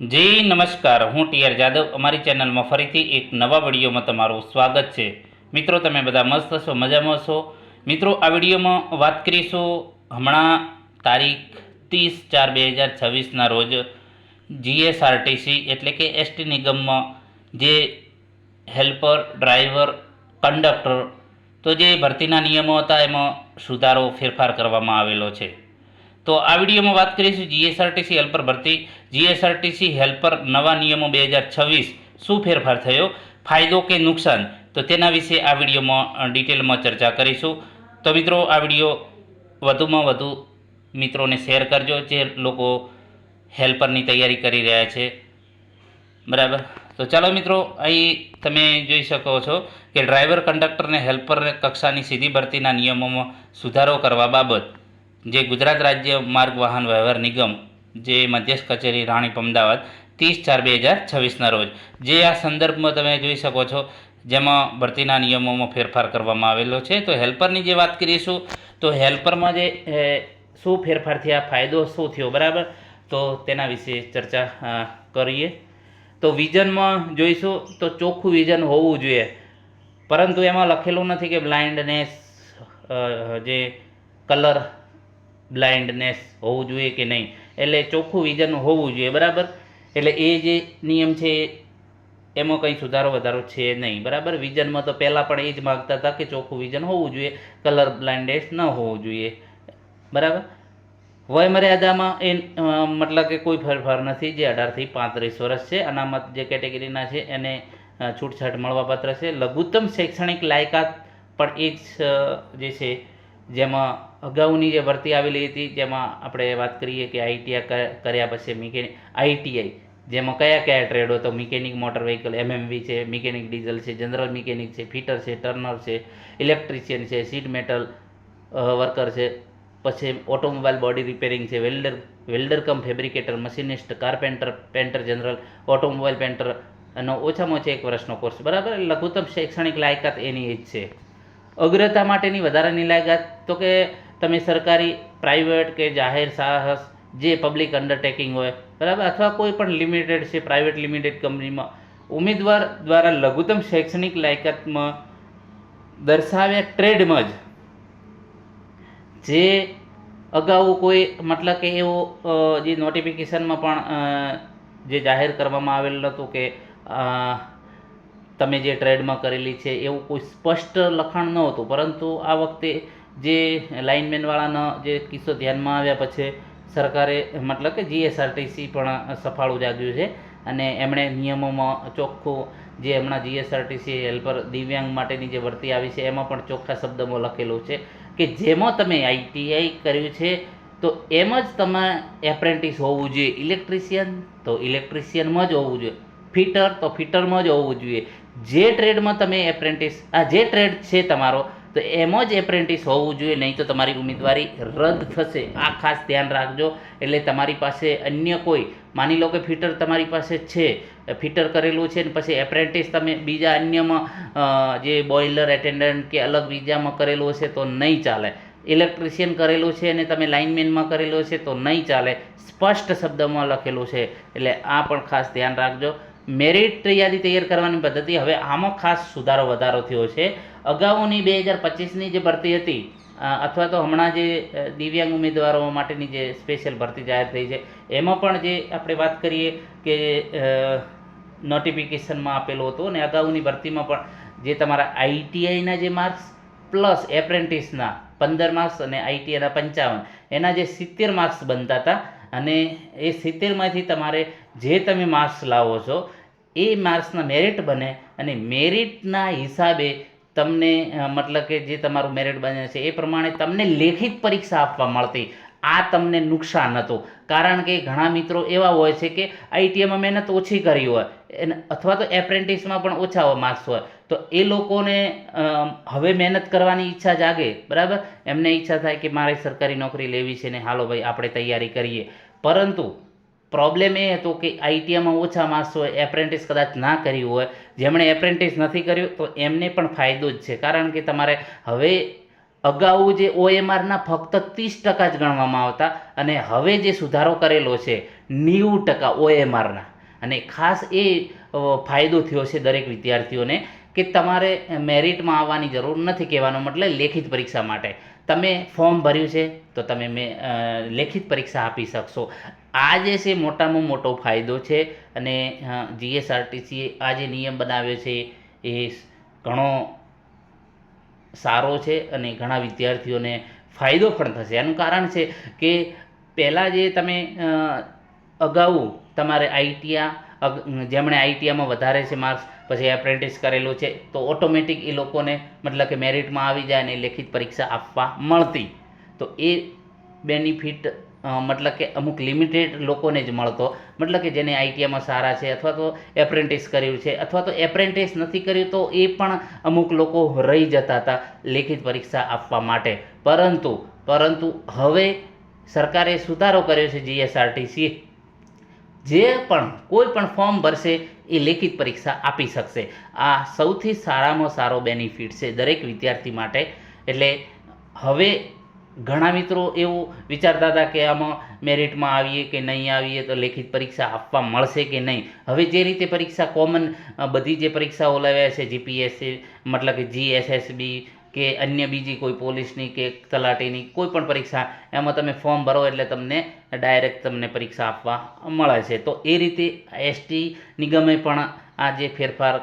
જી નમસ્કાર, હું ટીઆર જાદવ. અમારી ચેનલમાં ફરીથી એક નવા વિડીયોમાં તમારું સ્વાગત છે. મિત્રો, તમે બધા મસ્ત છો, મજામાં છો? મિત્રો, આ વિડીયોમાં વાત કરીશું હમણાં તારીખ 30/4/2026ના રોજ જીએસઆરટીસી એટલે કે એસટી નિગમમાં જે હેલ્પર, ડ્રાઈવર, કંડક્ટર તો જે ભરતીના નિયમો હતા એમાં સુધારો ફેરફાર કરવામાં આવેલો છે. તો આ વિડીયોમાં વાત કરીશું જીએસઆરટીસી હેલ્પર ભરતી, જીએસઆરટીસી હેલ્પર નવા નિયમો 2026 શું ફેરફાર થયો, ફાયદો કે નુકસાન, તો તેના વિશે આ વિડીયોમાં ડિટેલમાં ચર્ચા કરીશું. તો મિત્રો, આ વિડીયો વધુમાં વધુ મિત્રોને શેર કરજો જે લોકો હેલ્પરની તૈયારી કરી રહ્યા છે. બરાબર, તો ચાલો મિત્રો, અહીં તમે જોઈ શકો છો કે ડ્રાઈવર, કંડક્ટર અને હેલ્પર કક્ષાની સીધી ભરતીના નિયમોમાં સુધારો કરવા બાબત જે ગુજરાત રાજ્ય માર્ગ વાહન વ્યવહાર નિગમ જે મધ્યસ્થ કચેરી રાણીપ અમદાવાદ 30/4/2026ના રોજ જે આ સંદર્ભમાં તમે જોઈ શકો છો જેમાં ભરતીના નિયમોમાં ફેરફાર કરવામાં આવેલો છે. તો હેલ્પરની જે વાત કરીશું તો હેલ્પરમાં જે શું ફેરફાર થયા, ફાયદો શું થયો, બરાબર, તો તેના વિશે ચર્ચા કરીએ. તો વિઝનમાં જોઈશું તો ચોખ્ખું વિઝન હોવું જોઈએ, પરંતુ એમાં લખેલું નથી કે બ્લાઇન્ડનેસ જે કલર બ્લાઇન્ડનેસ હોવું જોઈએ કે નહીં, એટલે ચોખ્ખું વિઝન હોવું જોઈએ. બરાબર, એટલે એ જે નિયમ છે એમાં કંઈ સુધારો વધારો છે નહીં. બરાબર, વિઝનમાં તો પહેલાં પણ એ જ માગતા હતા કે ચોખ્ખું વિઝન હોવું જોઈએ, કલર બ્લાઇન્ડનેસ ન હોવું જોઈએ. બરાબર, વયમર્યાદામાં એ મતલબ કે કોઈ ફેરફાર નથી, જે 18થી 35 વર્ષ છે. અનામત જે કેટેગરીના છે એને છૂટછાટ મળવાપાત્ર છે. લઘુત્તમ શૈક્ષણિક લાયકાત પણ એ જ જે છે જેમાં અગાઉની જે ભરતી આવેલી હતી જેમાં આપણે વાત કરીએ કે આઈટીઆઈ કર્યા પછી આઈટીઆઈ જેમાં કયા કયા ટ્રેડો, તો મિકેનિક મોટર વ્હીકલ એમએમવી છે, મિકેનિક ડીઝલ છે, જનરલ મિકેનિક છે, ફિટર છે, ટર્નર છે, ઇલેક્ટ્રિશિયન છે, સીટ મેટલ વર્કર છે, પછી ઓટોમોબાઈલ બોડી રિપેરિંગ છે, welder cum fabricator, machinist, carpenter, painter general, automobile painter અને ઓછામાં ઓછા 1 વર્ષનો કોર્સ. બરાબર, લઘુત્તમ શૈક્ષણિક લાયકાત એની એ જ છે. અગ્રતા માટેની વધારાની લાયકાત તો કે તમે સરકારી, પ્રાઇવેટ કે જાહેર સાહસ જે પબ્લિક અંડરટેકિંગ હોય, બરાબર, અથવા કોઈ પણ લિમિટેડ છે પ્રાઇવેટ લિમિટેડ કંપનીમાં ઉમેદવાર દ્વારા લઘુત્તમ શૈક્ષણિક લાયકાતમાં દર્શાવ્યા ટ્રેડમાં જે અગાઉ કોઈ મતલબ કે એવો જે નોટિફિકેશનમાં પણ જે જાહેર કરવામાં આવેલું હતું કે તમે જે ટ્રેડમાં કરેલી છે એવું કોઈ સ્પષ્ટ લખાણ ન હતું, પરંતુ આ વખતે જે લાઇનમેનવાળાનો જે કિસ્સો ધ્યાનમાં આવ્યા પછી સરકારે મતલબ કે જીએસઆરટીસી પણ સફાળું જાગ્યું છે અને એમણે નિયમોમાં ચોખ્ખું જે હમણાં જીએસઆરટીસી હેલ્પર દિવ્યાંગ માટેની જે ભરતી આવી છે એમાં પણ ચોખ્ખા શબ્દમાં લખેલું છે કે જેમાં તમે આઈટીઆઈ કર્યું છે તો એમ જ તમે એપ્રેન્ટિસ હોવું જોઈએ, ઇલેક્ટ્રિશિયન તો ઇલેક્ટ્રિશિયનમાં જ હોવું જોઈએ, ફિટર તો ફિટરમાં જ હોવું જોઈએ. જે ટ્રેડમાં તમે એપ્રેન્ટિસ જે ટ્રેડ છે તમારો તો એમાં જ એપ્રેન્ટિસ હોવું જોઈએ, નહીં તો તમારી ઉમેદવારી રદ થશે. આ ખાસ ધ્યાન રાખજો. એટલે તમારી પાસે અન્ય કોઈ, માની લો કે ફિટર તમારી પાસે છે, ફિટર કરેલું છે ને પછી એપ્રેન્ટિસ તમે બીજા અન્યમાં જે બોઇલર એટેન્ડન્ટ કે અલગ બીજામાં કરેલું હશે તો નહીં ચાલે. ઇલેક્ટ્રિશિયન કરેલું છે અને તમે લાઇનમેનમાં કરેલું છે તો નહીં ચાલે. સ્પષ્ટ શબ્દમાં લખેલું છે, એટલે આ પણ ખાસ ધ્યાન રાખજો. મેરિટ યાદી તૈયાર કરવાની પદ્ધતિ, હવે આમાં ખાસ સુધારો વધારો થયો છે. અગાઉની 2025ની જે ભરતી હતી અથવા તો હમણાં જે દિવ્યાંગ ઉમેદવારો માટેની જે સ્પેશિયલ ભરતી જાહેર થઈ છે એમાં પણ જે આપણે વાત કરીએ કે નોટિફિકેશનમાં આપેલું હતું અને અગાઉની ભરતીમાં પણ જે તમારા આઈટીઆઈના જે માર્ક્સ પ્લસ એપ્રેન્ટિસના 15 માર્ક્સ અને આઈટીઆઈના 55 એના જે 70 માર્ક્સ બનતા હતા અને એ 70માંથી તમારે જે તમે માર્ક્સ લાવો છો એ માર્ક્સના મેરિટ બને અને મેરિટના હિસાબે તમને મતલબ કે જે તમારું મેરિટ બને છે એ પ્રમાણે તમને લેખિત પરીક્ષા આપવા મળતી. આ તમને નુકસાન હતું, કારણ કે ઘણા મિત્રો એવા હોય છે કે આઈટીઆઈમાં મહેનત ઓછી કરી હોય અથવા તો એપ્રેન્ટિસમાં પણ ઓછા માર્ક્સ હોય, તો એ લોકોને હવે મહેનત કરવાની ઈચ્છા જાગે. બરાબર, એમને ઈચ્છા થાય કે મારે સરકારી નોકરી લેવી છે ને હાલો ભાઈ આપણે તૈયારી કરીએ. પરંતુ પ્રોબ્લેમ એ હતો કે આઈટીઆઈમાં ઓછા માર્ક્સ હોય, એપ્રેન્ટિસ કદાચ ના કર્યું હોય, જેમણે એપ્રેન્ટિસ નથી કર્યું તો એમને પણ ફાયદો જ છે, કારણ કે તમારે હવે અગાઉ જે OMRના ફક્ત 30% જ ગણવામાં આવતા અને હવે જે સુધારો કરેલો છે 90% OMRના, અને ખાસ એ ફાયદો થયો છે દરેક વિદ્યાર્થીઓને કે તમારે મેરિટમાં આવવાની જરૂર નથી. કહેવાનો મતલબ લેખિત પરીક્ષા માટે તમે ફોર્મ ભર્યું છે તો તમે લેખિત પરીક્ષા આપી શકશો. આ જે છે મોટામાં મોટો ફાયદો છે. અને GSRTCએ આ જે નિયમ બનાવ્યો છે એ ઘણો સારો છે અને ઘણા વિદ્યાર્થીઓને ફાયદો પણ થશે. એનું કારણ છે કે પહેલાં જે તમે અગાઉ તમારે જેમણે આઈટીઆઈમાં વધારે છે માર્ક્સ, પછી એપ્રેન્ટિસ કરેલું છે, તો ઓટોમેટિક એ લોકોને મતલબ કે મેરિટમાં આવી જાય અને લેખિત પરીક્ષા આપવા મળતી. તો એ બેનિફિટ મતલબ કે અમુક લિમિટેડ લોકોને જ મળતો. મતલબ કે જેને આઈટીઆઈમાં સારા છે, અથવા તો એપ્રેન્ટિસ કર્યું છે, અથવા તો એપ્રેન્ટિસ નથી કર્યું તો એ પણ અમુક લોકો રહી જતા હતા લેખિત પરીક્ષા આપવા માટે. પરંતુ હવે સરકારે સુધારો કર્યો છે. GSRTC જે પણ કોઈ પણ ફોર્મ ભરશે એ લેખિત પરીક્ષા આપી શકશે. આ સૌથી સારામાં સારો બેનિફિટ છે દરેક વિદ્યાર્થી માટે. એટલે હવે ઘણા મિત્રો એવું વિચારતા હતા કે આમાં મેરિટમાં આવીએ કે નહીં આવીએ તો લેખિત પરીક્ષા આપવા મળશે કે નહીં. હવે જે રીતે પરીક્ષા કોમન બધી જે પરીક્ષાઓ લેવાય છે, GPSC મતલબ કે GSSB કે અન્ય બીજી કોઈ પોલીસની કે તલાટીની કોઈ પણ પરીક્ષા, એમાં તમે ફોર્મ ભરો એટલે તમને ડાયરેક્ટ તમને પરીક્ષા આપવા મળે છે. તો એ રીતે ST નિગમે પણ આ જે ફેરફાર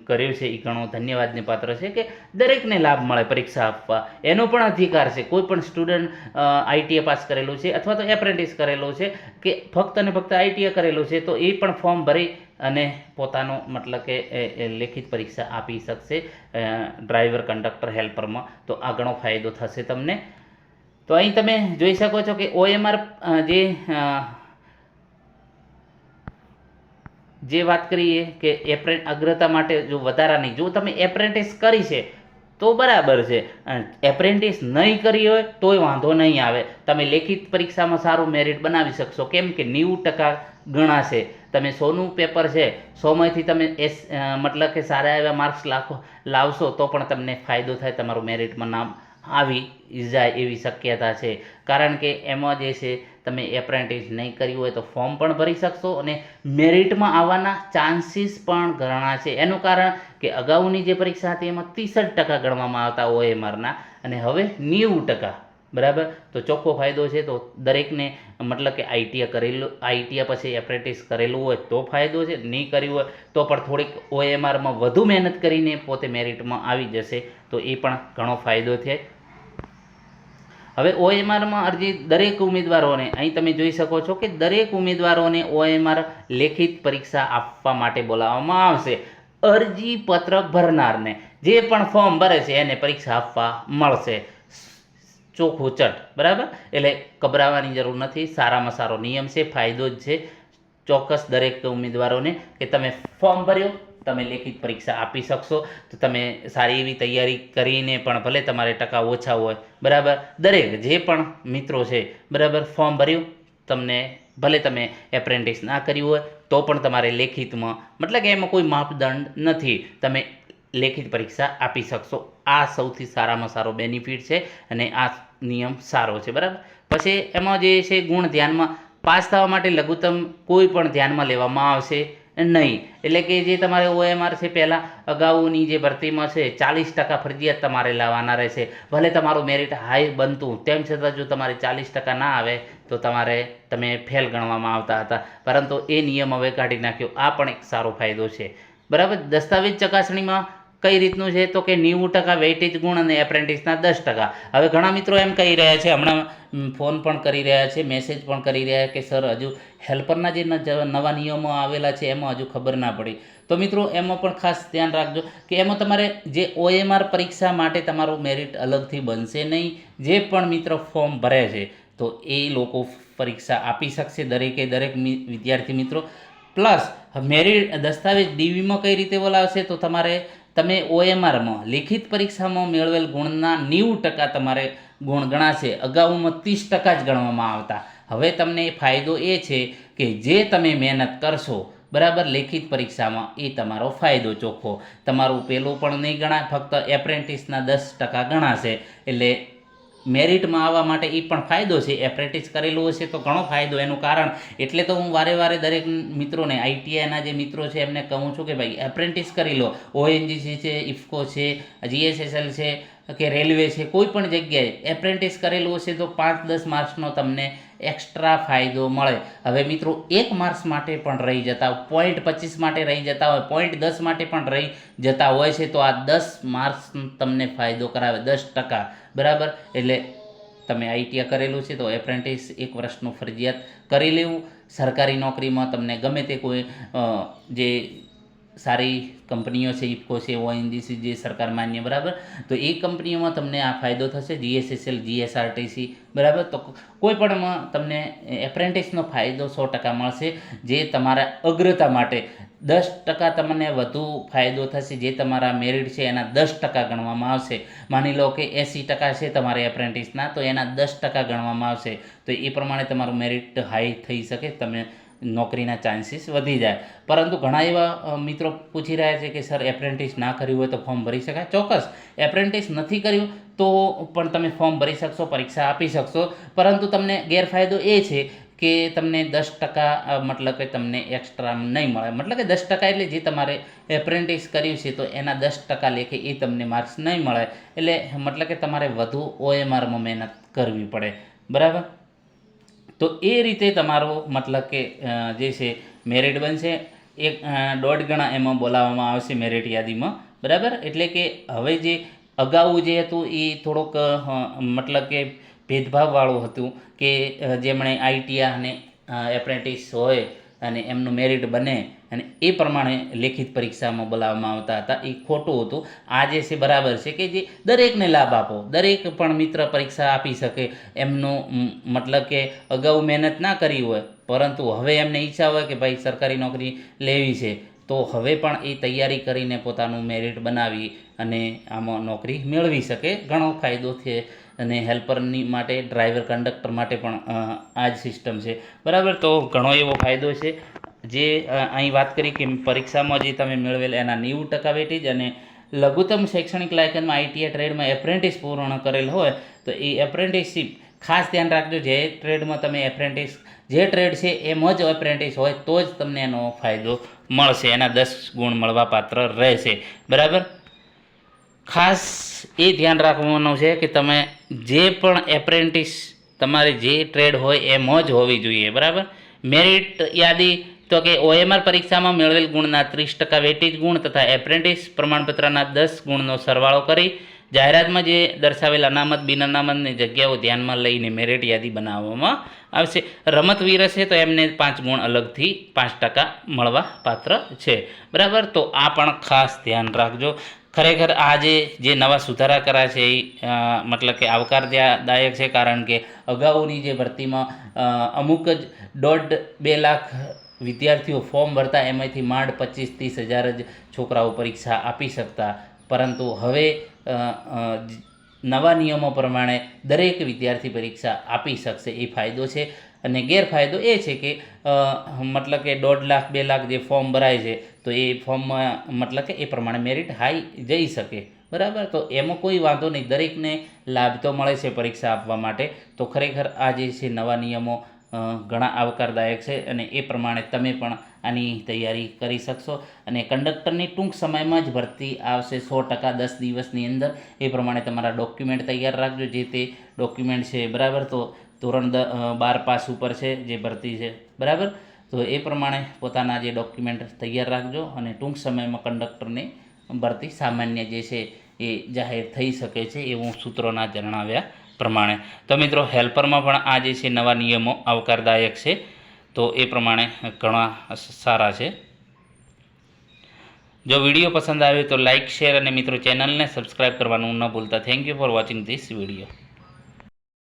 કર્યું છે એ ઘણો ધન્યવાદને પાત્ર છે કે દરેકને લાભ મળે પરીક્ષા આપવા. એનો પણ અધિકાર છે. કોઈ પણ સ્ટુડન્ટ ITA પાસ કરેલું છે અથવા તો એપ્રેન્ટિસ કરેલું છે કે ફક્ત ને ફક્ત ITA કરેલું છે તો એ પણ ફોર્મ ભરી અને પોતાનો મતલબ કે લેખિત પરીક્ષા આપી શકશે ડ્રાઈવર, કંડક્ટર, હેલ્પરમાં. તો આ ઘણો ફાયદો થશે તમને. તો અહીં તમે જોઈ શકો છો કે OMR જે વાત કરીએ કે અગ્રતા માટે જો વધારાની, જો તમે એપ્રેન્ટિસ કરી છે તો બરાબર છે, એપ્રેન્ટિસ નહીં કરી હોય તોય વાંધો નહીં આવે. તમે લેખિત પરીક્ષામાં સારું મેરિટ બનાવી શકશો. કેમ કે 90% ગણાશે. તમે 100નું પેપર છે, 100માંથી તમે મતલબ કે સારા એવા માર્ક્સ લાવશો તો પણ તમને ફાયદો થાય, તમારું મેરિટમાં નામ આવી જાય એવી શક્યતા છે. કારણ કે એમાં જે છે તમે એપ્રેન્ટિસ નહીં કર્યું હોય તો ફોર્મ પણ ભરી શકશો અને મેરિટમાં આવવાના ચાન્સીસ પણ ઘણા છે. એનું કારણ કે અગાઉની જે પરીક્ષા હતી એમાં 63% ગણવામાં આવતા OMRના અને હવે 90%. બરાબર. તો ચોખ્ખો ફાયદો છે. તો દરેકને મતલબ કે ITA પછી એપ્રેન્ટિસ કરેલું હોય તો ફાયદો છે, નહીં કર્યું હોય તો પણ થોડીક OMRમાં વધુ મહેનત કરીને પોતે મેરિટમાં આવી જશે તો એ પણ ઘણો ફાયદો છે. હવે OMRમાં અરજી દરેક ઉમેદવારોને, અહીં તમે જોઈ શકો છો કે દરેક ઉમેદવારોને OMR લેખિત પરીક્ષા આપવા માટે બોલાવવામાં આવશે. અરજી પત્રક ભરનારને જે પણ ફોર્મ ભરે છે એને પરીક્ષા આપવા મળશે. ચોખ્ખું ચટ. બરાબર. એટલે ગભરાવાની જરૂર નથી. સારામાં સારો નિયમ છે, ફાયદો જ છે ચોક્કસ દરેક ઉમેદવારોને કે તમે ફોર્મ ભર્યો, તમે લેખિત પરીક્ષા આપી શકશો. તો તમે સારી એવી તૈયારી કરીને પણ ભલે તમારે ટકા ઓછા હોય, બરાબર, દરેક જે પણ મિત્રો છે, બરાબર, ફોર્મ ભર્યું, તમને ભલે તમે એપ્રેન્ટિસ ના કર્યું હોય તો પણ તમારે લેખિતમાં મતલબ કે એમાં કોઈ માપદંડ નથી, તમે લેખિત પરીક્ષા આપી શકશો. આ સૌથી સારામાં સારો બેનિફિટ છે અને આ નિયમ સારો છે. બરાબર. પછી એમાં જે છે ગુણ ધ્યાનમાં, પાસ થવા માટે લઘુત્તમ કોઈ પણ ધ્યાનમાં લેવામાં આવશે નહીં. એટલે કે જે તમારે OMR છે પહેલાં અગાઉની જે ભરતીમાં છે 40% ફરજિયાત તમારે લાવવાના રહેશે. ભલે તમારું મેરિટ હાઈ બનતું તેમ છતાં જો તમારે 40% ના આવે તો તમે ફેલ ગણવામાં આવતા હતા. પરંતુ એ નિયમ હવે કાઢી નાખ્યો. આ પણ એક સારો ફાયદો છે. બરાબર. દસ્તાવેજ ચકાસણીમાં કઈ રીતનું છે તો કે 90% વેઇટેજ ગુણ અને એપ્રેન્ટિસના 10%. હવે ઘણા મિત્રો એમ કહી રહ્યા છે, હમણાં ફોન પણ કરી રહ્યા છે, મેસેજ પણ કરી રહ્યા કે સર હજુ હેલ્પરના જે નવા નિયમો આવેલા છે એમાં હજુ ખબર ના પડી. તો મિત્રો એમાં પણ ખાસ ધ્યાન રાખજો કે એમાં તમારે જે OMR પરીક્ષા માટે તમારું મેરિટ અલગથી બનશે નહીં. જે પણ મિત્ર ફોર્મ ભરે છે તો એ લોકો પરીક્ષા આપી શકશે, દરેક વિદ્યાર્થી મિત્રો. પ્લસ મેરિટ દસ્તાવેજ DVમાં કઈ રીતે બોલાવશે તો તમે OMRમાં લેખિત પરીક્ષામાં મેળવેલ ગુણના 90% તમારે ગુણ ગણાશે. અગાઉમાં 30% જ ગણવામાં આવતા. હવે તમને ફાયદો એ છે કે જે તમે મહેનત કરશો બરાબર, લેખિત પરીક્ષામાં એ તમારો ફાયદો ચોખ્ખો. તમારું પેલું પણ નહીં ગણાય, ફક્ત એપ્રેન્ટિસના 10% ગણાશે. એટલે મેરિટમાં આવવા માટે એ પણ ફાયદો છે. એપ્રેન્ટિસ કરેલું હશે તો ઘણો ફાયદો. એનું કારણ એટલે તો હું વારે વારે દરેક મિત્રોને, આઈટીઆઈના જે મિત્રો છે એમને કહું છું કે ભાઈ એપ્રેન્ટિસ કરી લો. ઓએનજીસી છે, ઇફકો છે, જીએસએસએલ છે કે રેલવે છે, કોઈ પણ જગ્યાએ એપ્રેન્ટિસ કરેલું હશે તો 5-10 માર્ક્સનો તમને એક્સ્ટ્રા ફાયદો મળે. હવે મિત્રો 1 માર્ક્સ માટે પણ રહી જતા હોય, 0.25 માટે રહી જતા હોય, 0.10 માટે પણ રહી જતા હોય છે, તો આ 10 માર્ક્સ તમને ફાયદો કરાવે, 10%. બરાબર, એટલે તમે આઈટીઆઈ કરેલું છે તો એપ્રેન્ટિસ 1 વર્ષનું ફરજિયાત કરી લેવું. સરકારી નોકરીમાં તમને ગમે તે કોઈ જે સારી કંપનીઓ છે, ઇફકો છે, ઓએનજીસી જે સરકાર માન્ય, બરાબર, તો એ કંપનીઓમાં તમને આ ફાયદો થશે. જીએસએસએલ, જીએસઆરટીસી, બરાબર, તો કોઈ પણમાં તમને એપ્રેન્ટિસનો ફાયદો 100% મળશે. જે તમારા અગ્રતા માટે 10% તમને વધુ ફાયદો થશે. જે તમારા મેરિટ છે એના 10% ગણવામાં આવશે. માની લો કે 80% છે તમારે એપ્રેન્ટિસના, તો એના 10% ગણવામાં આવશે. તો એ પ્રમાણે તમારું મેરિટ હાઈ થઈ શકે, તમે નોકરીના ચાન્સીસ વધી જાય. પરંતુ ઘણા એવા મિત્રો પૂછી રહ્યા છે કે સર એપ્રેન્ટિસ ના કર્યું હોય તો ફોર્મ ભરી શકાય? ચોક્કસ, એપ્રેન્ટિસ નથી કર્યું તો પણ તમે ફોર્મ ભરી શકશો, પરીક્ષા આપી શકશો. પરંતુ તમને ગેરફાયદો એ છે કે તમને 10% મતલબ કે તમને એક્સ્ટ્રા નહીં મળે. મતલબ કે 10% એટલે જે તમારે એપ્રેન્ટિસ કર્યું છે તો એના 10% લેખે એ તમને માર્ક્સ નહીં મળે. એટલે મતલબ કે તમારે વધુ ઓએમઆરમાં મહેનત કરવી પડે. બરાબર, તો એ રીતે તમારો મતલબ કે જે છે મેરિટ બનશે. 1.5 ગણા એમાં બોલાવવામાં આવશે મેરિટ યાદીમાં. બરાબર, એટલે કે હવે જે અગાઉ જે હતું એ થોડોક મતલબ કે ભેદભાવવાળું હતું કે જેમણે આઈટીઆઈ અને એપ્રેન્ટિસ હોય અને એમનું મેરિટ બને અને એ પ્રમાણે લેખિત પરીક્ષામાં બોલાવવામાં આવતા હતા, એ ખોટું હતું. આ જે છે બરાબર છે કે જે દરેકને લાભ આપો, દરેક પણ મિત્ર પરીક્ષા આપી શકે. એમનું મતલબ કે અગાઉ મહેનત ના કરી હોય પરંતુ હવે એમને ઈચ્છા હોય કે ભાઈ સરકારી નોકરી લેવી છે, તો હવે પણ એ તૈયારી કરીને પોતાનું મેરિટ બનાવી અને આમાં નોકરી મેળવી શકે. ઘણો ફાયદો છે. અને હેલ્પરની માટે, ડ્રાઈવર, કંડક્ટર માટે પણ આ જ સિસ્ટમ છે. બરાબર, તો ઘણો એવો ફાયદો છે. જે અહીં વાત કરી કે પરીક્ષામાં જે તમે મેળવેલ એના 90% વેટેજ અને લઘુત્તમ શૈક્ષણિક લાયકાતમાં આઈટીઆઈ ટ્રેડમાં એપ્રેન્ટિસ પૂર્ણ કરેલ હોય તો એ એપ્રેન્ટિસશીપ ખાસ ધ્યાન રાખજો. જે ટ્રેડમાં તમે એપ્રેન્ટિસ, જે ટ્રેડ છે એમાં જ એપ્રેન્ટિસ હોય તો જ તમને એનો ફાયદો મળશે, એના 10 ગુણ મળવા પાત્ર રહેશે. બરાબર, ખાસ એ ધ્યાન રાખવાનું છે કે તમે જે પણ એપ્રેન્ટિસ તમારે જે ટ્રેડ હોય એમાં જ હોવી જોઈએ. બરાબર, મેરિટ યાદી તો કે ઓએમઆર પરીક્ષામાં મેળવેલ ગુણના 30% વેટેજ ગુણ તથા એપ્રેન્ટિસ પ્રમાણપત્રના 10 ગુણનો સરવાળો કરી જાહેરાતમાં જે દર્શાવેલ અનામત બિન અનામતની જગ્યાઓ ધ્યાનમાં લઈને મેરિટ યાદી બનાવવામાં આવશે. રમતવીર હશે તો એમને 5 ગુણ અલગથી 5% મળવા પાત્ર છે. બરાબર, તો આ પણ ખાસ ધ્યાન રાખજો. ખરેખર આજે જે નવા સુધારા કર્યા છે એ મતલબ કે આવકારદાયક છે. કારણ કે અગાઉની જે ભરતીમાં અમુક જ 1.5-2 લાખ વિદ્યાર્થીઓ ફોર્મ ભરતા, એમાંથી માંડ 25-30 હજાર જ છોકરાઓ પરીક્ષા આપી શકતા. પરંતુ હવે નવા નિયમો પ્રમાણે દરેક વિદ્યાર્થી પરીક્ષા આપી શકશે. એ ફાયદો છે. અને ગેરફાયદો એ છે કે મતલબ કે 1.5 લાખ 2 લાખ જે ફોર્મ ભરાય છે તો એ ફોર્મમાં મતલબ કે એ પ્રમાણે મેરિટ હાઈ જઈ શકે. બરાબર, તો એમાં કોઈ વાંધો નહીં, દરેકને લાભ તો મળે છે પરીક્ષા આપવા માટે. તો ખરેખર આ જે છે નવા નિયમો ઘણા આવકારદાયક છે અને એ પ્રમાણે તમે પણ આની તૈયારી કરી શકશો. અને કંડક્ટરની ટૂંક સમયમાં જ ભરતી આવશે, 100%, 10 દિવસની અંદર. એ પ્રમાણે તમારા ડોક્યુમેન્ટ તૈયાર રાખજો. જે તે ડોક્યુમેન્ટ છે, બરાબર, તો ધોરણ 12 પાસ ઉપર છે જે ભરતી છે. બરાબર, તો એ પ્રમાણે પોતાના જે ડોક્યુમેન્ટ તૈયાર રાખજો અને ટૂંક સમયમાં કંડક્ટરની ભરતી સામાન્ય જે છે એ જાહેર થઈ શકે છે, એવું સૂત્રોના જણાવ્યા પ્રમાણે. તો મિત્રો, હેલ્પરમાં પણ આ જે છે નવા નિયમો આવકારદાયક છે. તો એ પ્રમાણે ઘણા સારા છે. જો વિડીયો પસંદ આવે તો લાઇક, શેર અને મિત્રો ચેનલને સબસ્ક્રાઈબ કરવાનું ન ભૂલતા. Thank you for watching this video.